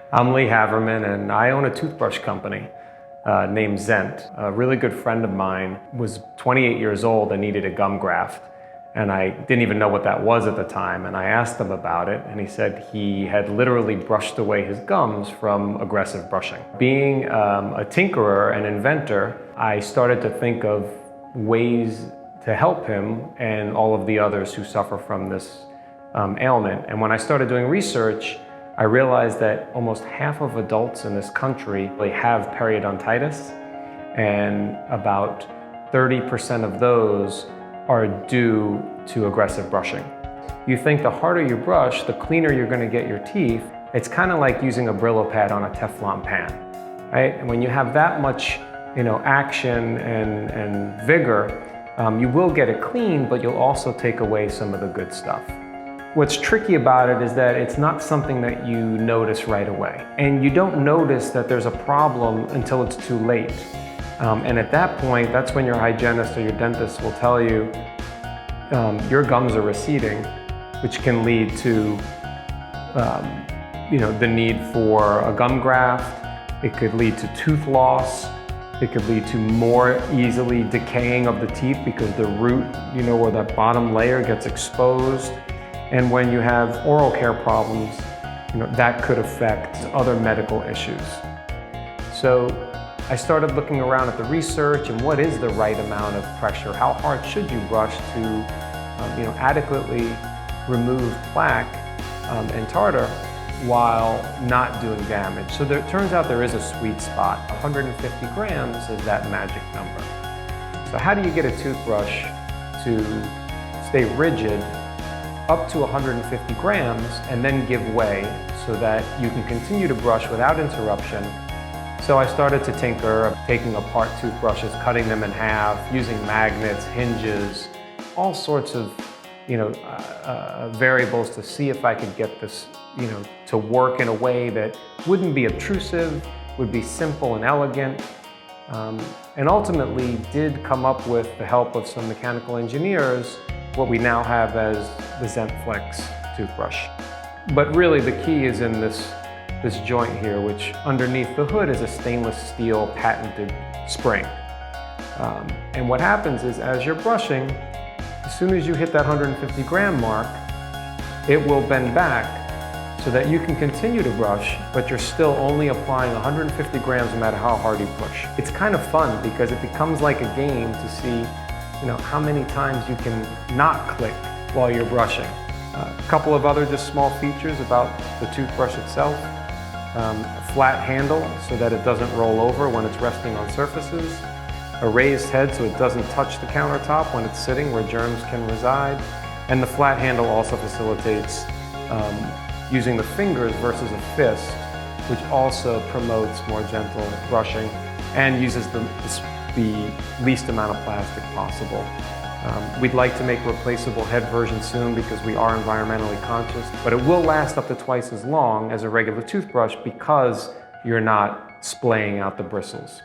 I'm Lee Haverman, and I own a toothbrush company named Zent. A really good friend of mine was 28 years old and needed a gum graft, and I didn't even know what that was at the time, and I asked him about it, and he said he had literally brushed away his gums from aggressive brushing. Being a tinkerer and inventor, I started to think of ways to help him and all of the others who suffer from this ailment. And when I started doing research, I realized that almost half of adults in this country have periodontitis, and about 30% of those are due to aggressive brushing. You think the harder you brush, the cleaner you're going to get your teeth. It's kind of like using a Brillo pad on a Teflon pan, right? And when you have that much, action and vigor, you will get it clean, but you'll also take away some of the good stuff. What's tricky about it is that it's not something that you notice right away. And you don't notice that there's a problem until it's too late. And at that point, that's when your hygienist or your dentist will tell you your gums are receding, which can lead to the need for a gum graft. It could lead to tooth loss. It could lead to more easily decaying of the teeth because the root, or that bottom layer gets exposed. And when you have oral care problems, that could affect other medical issues. So I started looking around at the research and what is the right amount of pressure? How hard should you brush to adequately remove plaque and tartar while not doing damage? So it turns out there is a sweet spot. 150 grams is that magic number. So how do you get a toothbrush to stay rigid up to 150 grams and then give way so that you can continue to brush without interruption? So I started to tinker, taking apart toothbrushes, cutting them in half, using magnets, hinges, all sorts of variables to see if I could get this to work in a way that wouldn't be obtrusive, would be simple and elegant, and ultimately did come up with the help of some mechanical engineers what we now have as the ZentFlex toothbrush. But really the key is in this joint here, which underneath the hood is a stainless steel patented spring. And what happens is as you're brushing, as soon as you hit that 150 gram mark, it will bend back so that you can continue to brush, but you're still only applying 150 grams no matter how hard you push. It's kind of fun because it becomes like a game to see how many times you can not click while you're brushing. A couple of other just small features about the toothbrush itself. A flat handle so that it doesn't roll over when it's resting on surfaces. A raised head so it doesn't touch the countertop when it's sitting where germs can reside. And the flat handle also facilitates using the fingers versus a fist, which also promotes more gentle brushing and uses the least amount of plastic possible. We'd like to make a replaceable head version soon because we are environmentally conscious, but it will last up to twice as long as a regular toothbrush because you're not splaying out the bristles.